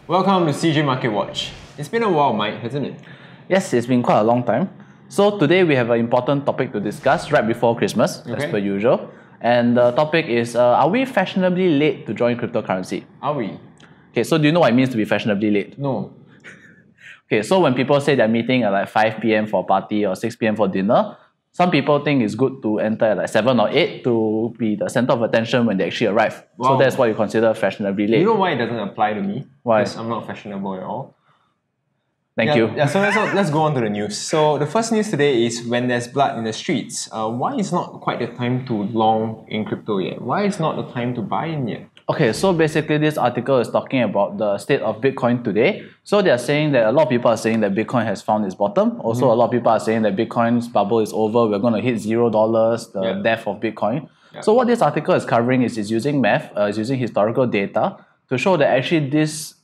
Welcome to CJ Market Watch. It's been a while, Mike, hasn't it? Yes, it's been quite a long time. So today we have an important topic to discuss right before Christmas, as per usual. And the topic is, are we fashionably late to join cryptocurrency? Are we? Okay, so do you know what it means to be fashionably late? No. Okay, so when people say they're meeting at like 5 p.m. for a party or 6 p.m. for dinner, some people think it's good to enter at like 7 or 8 to be the center of attention when they actually arrive. Wow. So that's what you consider fashionably late. You know why it doesn't apply to me? Why? Because I'm not fashionable at all. Thank you. Yeah, so let's go on to the news. So the first news today is when there's blood in the streets. Why is not quite the time to long in crypto yet? Why is not the time to buy in yet? Okay, so basically this article is talking about the state of Bitcoin today. So they are saying that a lot of people are saying that Bitcoin has found its bottom. Also, a lot of people are saying that Bitcoin's bubble is over. We're going to hit $0, the death of Bitcoin. Yeah. So what this article is covering is it's using math, it's using historical data to show that actually this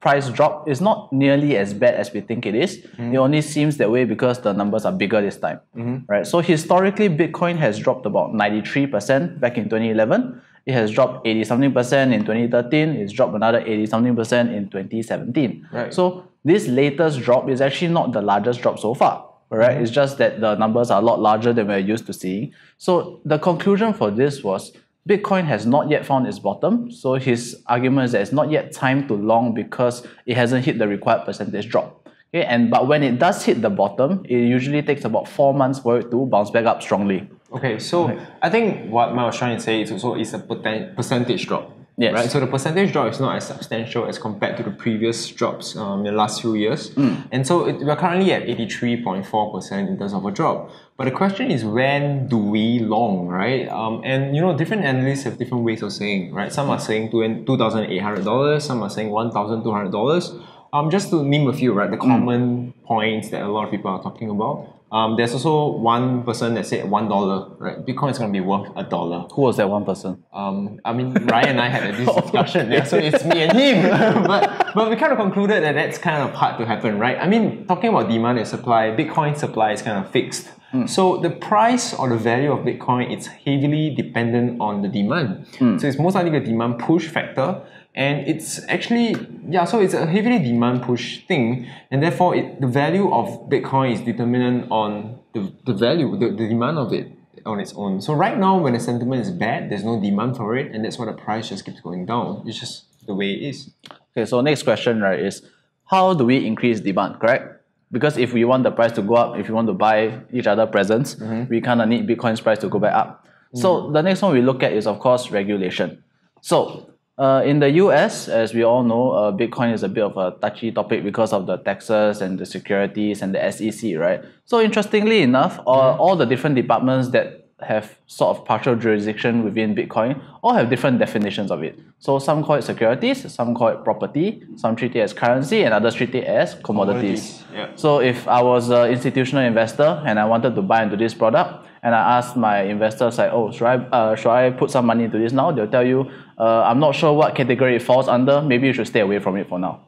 price drop is not nearly as bad as we think it is. It only seems that way because the numbers are bigger this time. Right? So historically, Bitcoin has dropped about 93% back in 2011. It has dropped 80-something% in 2013. It's dropped another 80-something% in 2017. Right. So this latest drop is actually not the largest drop so far. Right? It's just that the numbers are a lot larger than we're used to seeing. So the conclusion for this was Bitcoin has not yet found its bottom. So his argument is that it's not yet time to long because it hasn't hit the required percentage drop. Okay, but when it does hit the bottom, it usually takes about 4 months for it to bounce back up strongly. Okay, so I think what Mike was trying to say is also it's a percentage drop. Yes. Right? So the percentage drop is not as substantial as compared to the previous drops in the last few years. And so we're currently at 83.4% in terms of a drop. But the question is, when do we long, right? And you know, different analysts have different ways of saying, right? Some are saying $2,800, some are saying $1,200. Just to name a few, right? The common points that a lot of people are talking about. There's also one person that said $1, right? Bitcoin is going to be worth $1. Who was that one person? I mean, Ryan and I had this discussion, yeah, so it's me and him. but we kind of concluded that that's kind of hard to happen, right? I mean, talking about demand and supply, Bitcoin supply is kind of fixed. So the price or the value of Bitcoin, it's heavily dependent on the demand. So it's most likely a demand push factor. And it's actually, so it's a heavily demand push thing. And therefore, the value of Bitcoin is determinant on the value, the demand of it on its own. So right now, when the sentiment is bad, there's no demand for it. And that's why the price just keeps going down. It's just the way it is. Okay, so next question, right, is how do we increase demand, correct? Because if we want the price to go up, if we want to buy each other presents, we kind of need Bitcoin's price to go back up. So the next one we look at is, of course, regulation. So in the US, as we all know, Bitcoin is a bit of a touchy topic because of the taxes and the securities and the SEC, right? So interestingly enough, all the different departments that have sort of partial jurisdiction within Bitcoin all have different definitions of it. So some call it securities, some call it property, some treat it as currency, and others treat it as commodities. So if I was an institutional investor and I wanted to buy into this product, and I asked my investors like, oh, should I put some money into this now? They'll tell you, I'm not sure what category it falls under. Maybe you should stay away from it for now.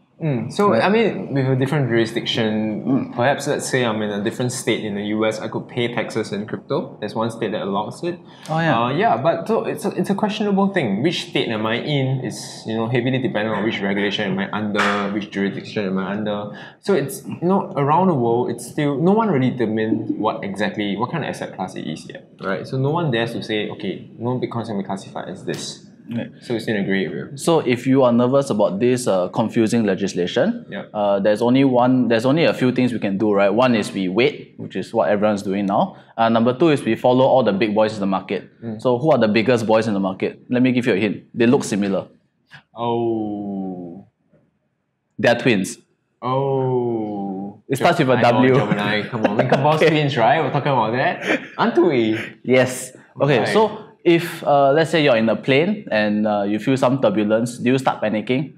So, I mean, with a different jurisdiction, perhaps let's say I'm in a different state in the US, I could pay taxes in crypto. There's one state that allows it. Oh, yeah. But so it's a questionable thing. Which state am I in is, heavily dependent on which regulation am I under, which jurisdiction am I under. So it's, around the world, it's still, no one really determined what kind of asset class it is yet, right? So no one dares to say, okay, Bitcoin can be classified as this. So it's in a grey area. So if you are nervous about this confusing legislation, there's only a few things we can do, right? One is we wait, which is what everyone's doing now. Number two is we follow all the big boys in the market. So who are the biggest boys in the market? Let me give you a hint. They look similar. Oh. They're twins. Oh. It starts with a W. Gemini. Come on, Winklevoss twins, right? We're talking about that. Aren't we? Yes. Okay, so if let's say you're in a plane and you feel some turbulence, do you start panicking?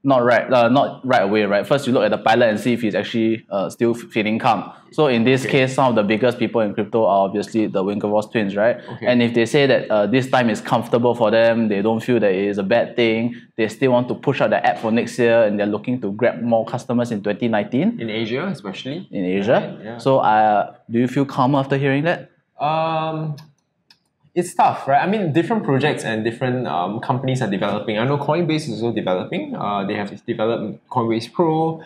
Not right away, right? First you look at the pilot and see if he's actually still feeling calm. So in this case, some of the biggest people in crypto are obviously the Winklevoss twins, right? And if they say that this time is comfortable for them, they don't feel that it is a bad thing, they still want to push out the app for next year and they're looking to grab more customers in 2019. In Asia, especially. In Asia. So do you feel calm after hearing that? It's tough, right? I mean, different projects and different companies are developing. I know Coinbase is also developing. They have developed Coinbase Pro.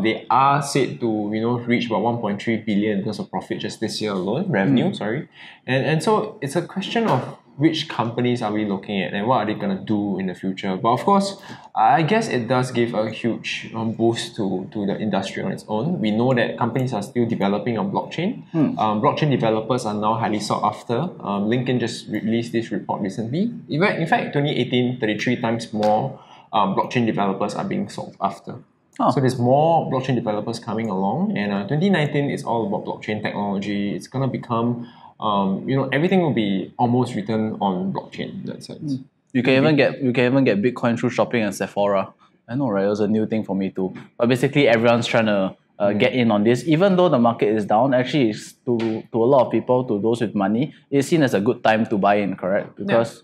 They are said to reach about 1.3 billion in terms of profit just this year alone, revenue. Sorry, and so it's a question of which companies are we looking at and what are they going to do in the future. But of course, I guess it does give a huge boost to the industry on its own. We know that companies are still developing on blockchain. Blockchain developers are now highly sought after. LinkedIn just released this report recently. In fact, 2018, 33 times more blockchain developers are being sought after. Oh. So there's more blockchain developers coming along, and 2019 is all about blockchain technology. It's going to become everything will be almost written on blockchain in that sense. You can even get Bitcoin through shopping at Sephora. I know, right? It was a new thing for me too. But basically, everyone's trying to get in on this. Even though the market is down, actually, it's to a lot of people, to those with money, it's seen as a good time to buy in, correct? Because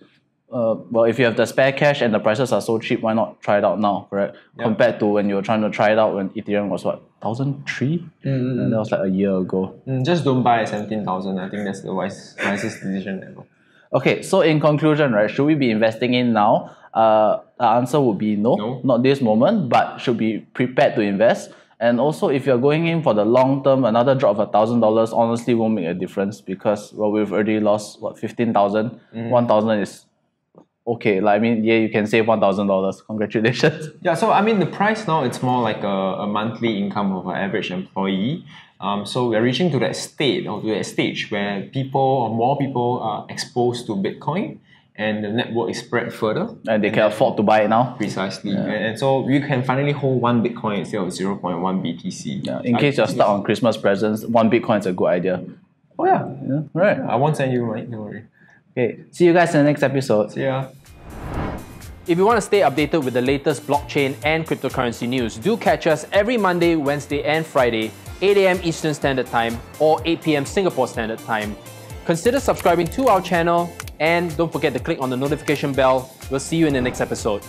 well, if you have the spare cash and the prices are so cheap, why not try it out now, correct? Compared to when you were trying to try it out when Ethereum was what, 1,003? And that was like a year ago. Just don't buy at 17,000. I think that's the wisest decision ever. Okay, so in conclusion, right, should we be investing in now? The answer would be no, not this moment, but should be prepared to invest. And also, if you're going in for the long term, another drop of $1,000 honestly won't make a difference because, well, we've already lost, what, 15,000? 1,000 is okay. Like, I mean, yeah, you can save $1,000. Congratulations. Yeah, so I mean, the price now, it's more like a monthly income of an average employee. So we're reaching to that state or to that stage where more people are exposed to Bitcoin and the network is spread further. And they can afford to buy it now. Precisely. And so you can finally hold 1 Bitcoin instead of 0.1 BTC. Yeah, in case you're stuck on Christmas presents, 1 Bitcoin is a good idea. Oh yeah. Right. I won't send you, right? Don't worry. Okay, see you guys in the next episode. See ya. If you want to stay updated with the latest blockchain and cryptocurrency news, do catch us every Monday, Wednesday, and Friday, 8 a.m. Eastern Standard Time or 8 p.m. Singapore Standard Time. Consider subscribing to our channel and don't forget to click on the notification bell. We'll see you in the next episode.